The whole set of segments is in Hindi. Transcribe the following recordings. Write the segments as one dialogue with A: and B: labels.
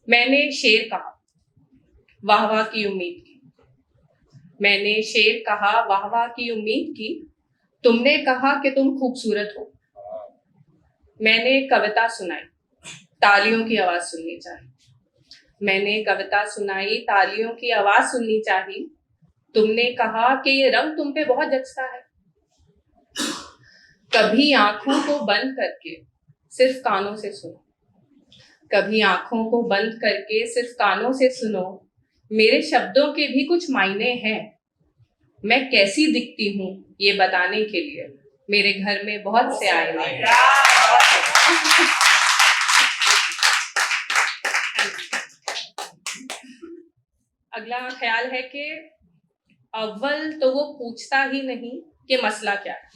A: मैंने शेर कहा, वाह वाह की उम्मीद की। मैंने शेर कहा, वाह वाह की उम्मीद की। तुमने कहा कि तुम खूबसूरत हो। मैंने कविता सुनाई, तालियों की आवाज सुननी चाहिए। मैंने कविता सुनाई, तालियों की आवाज सुननी चाहिए। तुमने कहा कि ये रंग तुम पे बहुत जचता है। कभी आंखों को बंद करके सिर्फ कानों से सुनो। कभी आंखों को बंद करके सिर्फ कानों से सुनो। मेरे शब्दों के भी कुछ मायने हैं। मैं कैसी दिखती हूँ ये बताने के लिए मेरे घर में बहुत से आईने हैं। अगला ख्याल है कि अव्वल तो वो पूछता ही नहीं कि मसला क्या है।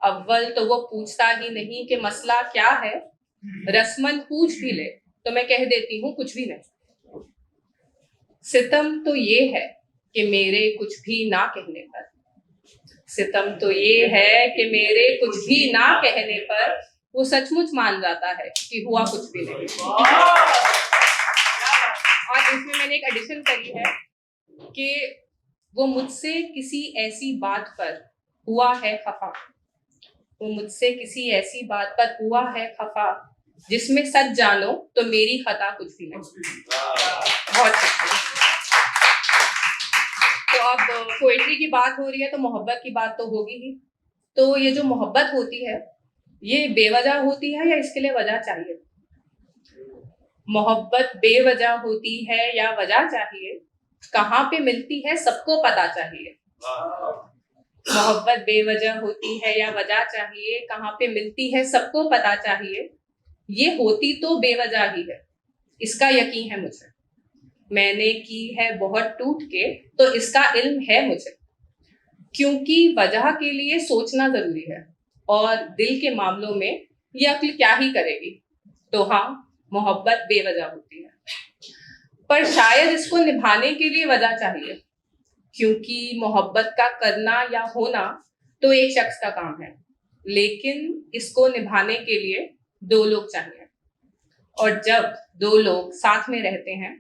A: अव्वल तो वो पूछता ही नहीं कि मसला क्या है। रस्मन पूछ भी ले तो मैं कह देती हूँ कुछ भी नहीं। सितम तो ये है कि मेरे कुछ भी ना कहने पर। सितम तो ये है कि मेरे कुछ भी ना कहने पर वो सचमुच मान जाता है कि हुआ कुछ भी नहीं। और इसमें मैंने एक एडिशन करी है कि वो मुझसे किसी ऐसी बात पर हुआ है खफा। वो मुझसे किसी ऐसी बात पर हुआ है खफा जिसमें सच जानो तो मेरी खता कुछ भी नहीं। बहुत शुक्रिया। तो अब पोएट्री की बात हो रही है तो मोहब्बत की बात तो होगी ही। तो ये जो मोहब्बत होती है ये बेवजह होती है या इसके लिए वजह चाहिए? मोहब्बत बेवजह होती है या वजह चाहिए? कहाँ पे मिलती है सबको पता चाहिए। मोहब्बत बेवजह होती है या वजह चाहिए, कहाँ पे मिलती है सबको पता चाहिए। ये होती तो बेवजह ही है, इसका यकीन है मुझे। मैंने की है बहुत टूट के तो इसका इल्म है मुझे। क्योंकि वजह के लिए सोचना जरूरी है और दिल के मामलों में ये अक्ल क्या ही करेगी। तो हाँ, मोहब्बत बेवजह होती है, पर शायद इसको निभाने के लिए वजह चाहिए। क्योंकि मोहब्बत का करना या होना तो एक शख्स का काम है, लेकिन इसको निभाने के लिए दो लोग चाहिए। और जब दो लोग साथ में रहते हैं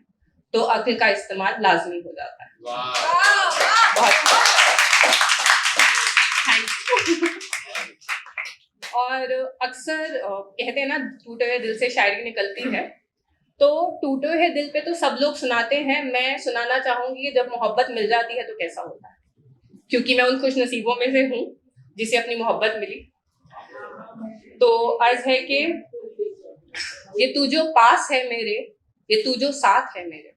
A: तो अक्ल का इस्तेमाल लाजमी हो जाता है। बहुत थैंक यू। और अक्सर कहते हैं ना, टूटे हुए दिल से शायरी निकलती है। तो टूटे हुए दिल पे तो सब लोग सुनाते हैं। मैं सुनाना चाहूंगी जब मोहब्बत मिल जाती है तो कैसा होता है, क्योंकि मैं उन खुश नसीबों में से हूँ जिसे अपनी मोहब्बत मिली। तो अर्ज है कि ये तू जो पास है मेरे, ये तू जो साथ है मेरे।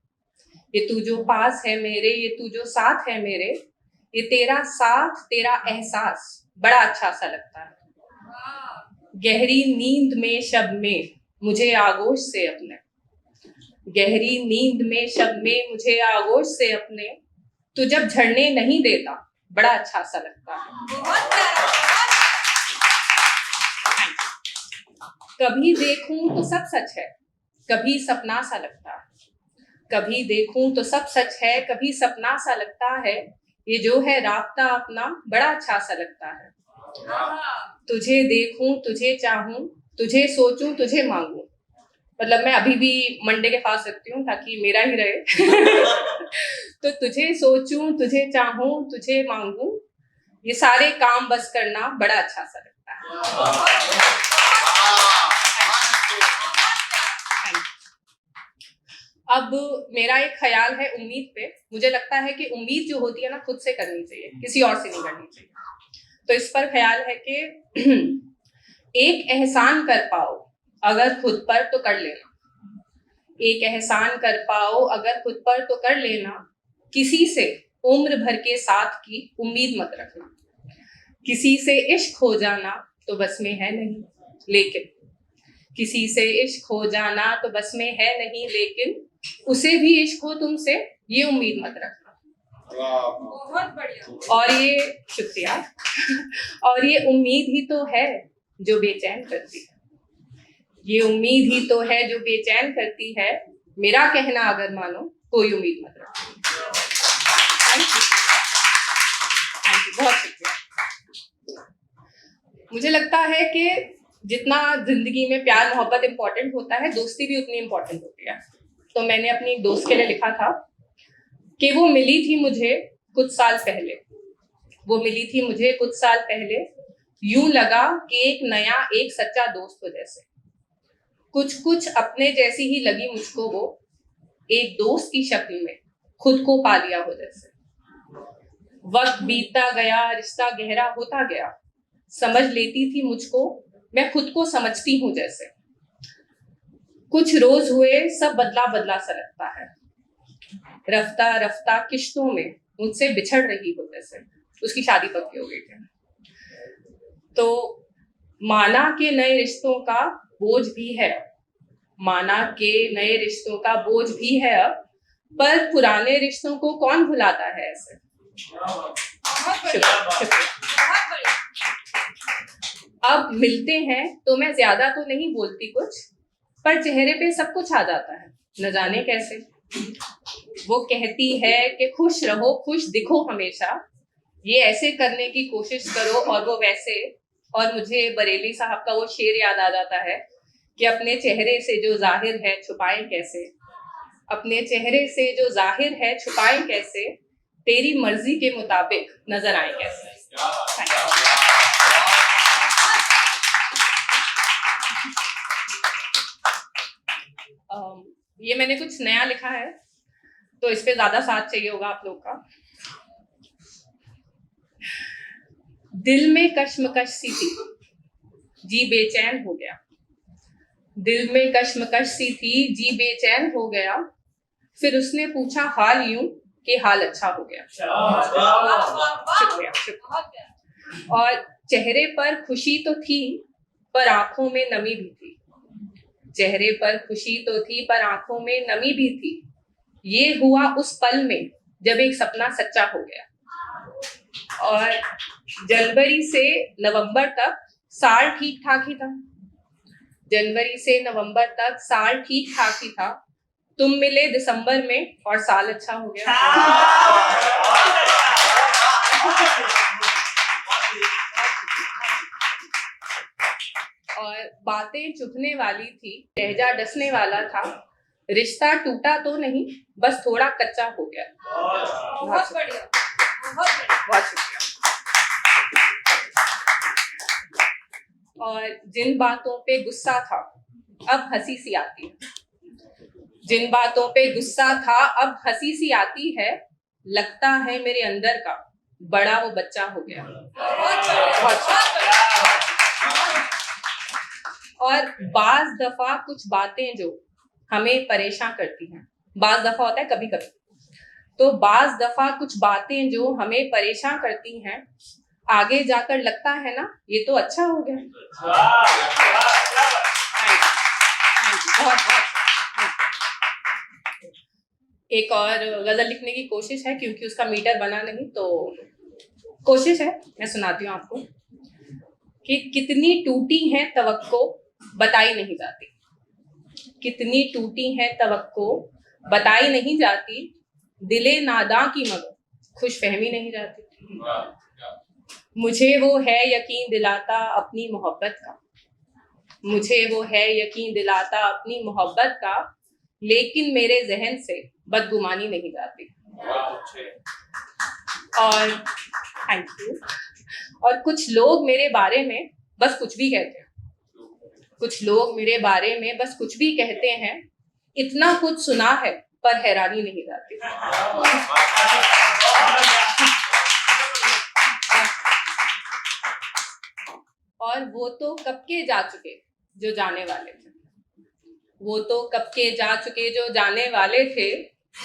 A: ये तू जो पास है मेरे, ये तू जो साथ है मेरे। ये तेरा साथ, तेरा एहसास बड़ा अच्छा सा लगता है। गहरी नींद में शब में मुझे आगोश से अपने। गहरी नींद में शब में मुझे आगोश से अपने। तू जब झड़ने नहीं देता बड़ा अच्छा सा लगता है। कभी देखूं तो सब सच है, कभी सपना सा लगता है। कभी देखूं तो सब सच है, कभी सपना सा लगता है। ये जो है राब्ता अपना बड़ा अच्छा सा लगता है। तुझे देखूं, तुझे चाहूं, तुझे सोचूं, तुझे मांगूं। मतलब मैं अभी भी मंडे के पास रखती हूँ ताकि मेरा ही रहे। तो तुझे सोचूं, तुझे चाहूं, तुझे मांगूं। ये सारे काम बस करना बड़ा अच्छा सा लगता है। अब मेरा एक ख्याल है उम्मीद पे। मुझे लगता है कि उम्मीद जो होती है ना, खुद से करनी चाहिए, किसी और से नहीं करनी चाहिए। तो इस पर ख्याल है कि एक एहसान कर पाओ अगर खुद पर तो कर लेना। एक एहसान कर पाओ अगर खुद पर तो कर लेना। किसी से उम्र भर के साथ की उम्मीद मत रखना। किसी से इश्क हो जाना तो बस में है नहीं, लेकिन किसी से इश्क हो जाना तो बस में है नहीं, लेकिन उसे भी इश्क हो तुमसे ये उम्मीद मत रखना। बहुत बढ़िया। और ये शुक्रिया। और ये उम्मीद ही तो है जो बेचैन करती है। ये उम्मीद ही तो है जो बेचैन करती है। मेरा कहना अगर मानो कोई उम्मीद मत रखो। थैंक यू, बहुत शुक्रिया। मुझे लगता है कि जितना जिंदगी में प्यार मोहब्बत इम्पोर्टेंट होता है, दोस्ती भी उतनी इम्पोर्टेंट होती है। तो मैंने अपनी एक दोस्त के लिए लिखा था कि वो मिली थी मुझे कुछ साल पहले, वो मिली थी मुझे कुछ साल पहले, यूं लगा कि एक नया एक सच्चा दोस्त हो जैसे, कुछ कुछ अपने जैसी ही लगी मुझको वो, एक दोस्त की शक्ल में खुद को पा लिया हो जैसे। वक्त बीतता गया, रिश्ता गहरा होता गया, समझ लेती थी मुझको, मैं खुद को समझती हूँ जैसे। कुछ रोज हुए सब बदला बदला सा लगता है, रफ्ता रफ्ता किश्तों में मुझसे बिछड़ रही हो जैसे। उसकी शादी पक्की हो गई थी। तो माना के नए रिश्तों का बोझ भी है, माना के नए रिश्तों का बोझ भी है अब, पर पुराने रिश्तों को कौन भुलाता है ऐसे। अब मिलते हैं तो मैं ज्यादा तो नहीं बोलती कुछ, पर चेहरे पे सब कुछ आ जाता है, न जाने कैसे। वो कहती है कि खुश रहो, खुश दिखो हमेशा, ये ऐसे करने की कोशिश करो और वो वैसे। और मुझे बरेली साहब का वो शेर याद आ जाता है कि अपने चेहरे से जो जाहिर है छुपाएं कैसे, अपने चेहरे से जो जाहिर है छुपाएं कैसे, तेरी मर्जी के मुताबिक नजर आए कैसे। ये मैंने कुछ नया लिखा है, तो इस पे ज्यादा साथ चाहिए होगा आप लोग का। दिल में कश्मकश सी थी, जी बेचैन हो गया, दिल में कश्मकश सी थी, जी बेचैन हो गया, फिर उसने पूछा हाल यूं कि हाल अच्छा हो गया। शुक्रिया शुक्रिया। और चेहरे पर खुशी तो थी पर आंखों में नमी भी थी, चेहरे पर खुशी तो थी पर आंखों में नमी भी थी, ये हुआ उस पल में जब एक सपना सच्चा हो गया। और जनवरी से नवंबर तक साल ठीक ठाक ही था, जनवरी से नवंबर तक साल ठीक ठाक ही था, तुम मिले दिसंबर में और साल अच्छा हो गया। और बातें चुभने वाली थी, लहजा डसने वाला था, रिश्ता टूटा तो नहीं बस थोड़ा कच्चा हो गया। बहुत बढ़िया, बहुत शुक्रिया। और जिन बातों पे गुस्सा था अब हंसी सी आती है, जिन बातों पे गुस्सा था अब हंसी सी आती है, लगता है मेरे अंदर का बड़ा वो बच्चा हो गया। और बाज दफा कुछ बातें जो हमें परेशान करती हैं, बाज दफा होता है कभी कभी, तो बाज दफा कुछ बातें जो हमें परेशान करती हैं, आगे जाकर लगता है ना ये तो अच्छा हो गया। बहुत बहुत। एक और गजल लिखने की कोशिश है, क्योंकि उसका मीटर बना नहीं, तो कोशिश है, मैं सुनाती हूँ आपको कि कितनी टूटी है तवक्को बताई नहीं जाती, कितनी टूटी है तवक्को बताई नहीं जाती, दिले नादां की मगर खुशफहमी नहीं जाती। मुझे वो है यकीन दिलाता अपनी मोहब्बत का, मुझे वो है यकीन दिलाता अपनी मोहब्बत का, लेकिन मेरे जहन से बदगुमानी नहीं जाती। और थैंक यू। और कुछ लोग मेरे बारे में बस कुछ भी कहते हैं, कुछ लोग मेरे बारे में बस कुछ भी कहते हैं, इतना कुछ सुना है पर हैरानी नहीं जाती। और वो तो कब के जा चुके जो जाने वाले थे, वो तो कब के जा चुके जो जाने वाले थे,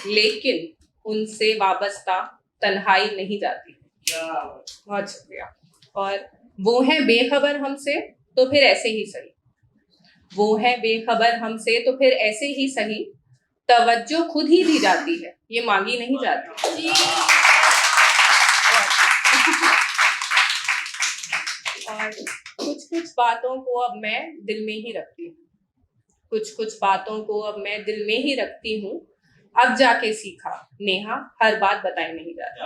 A: लेकिन उनसे वाबस्ता तन्हाई नहीं जाती। बहुत शुक्रिया। और वो है बेखबर हमसे तो फिर ऐसे ही सही, वो है बेखबर हमसे तो फिर ऐसे ही सही, तवज्जो खुद ही दी जाती है ये मांगी नहीं जाती। और कुछ कुछ बातों को अब मैं दिल में ही रखती हूँ, कुछ कुछ बातों को अब मैं दिल में ही रखती हूँ, अब जाके सीखा नेहा हर बात बताई नहीं जाती।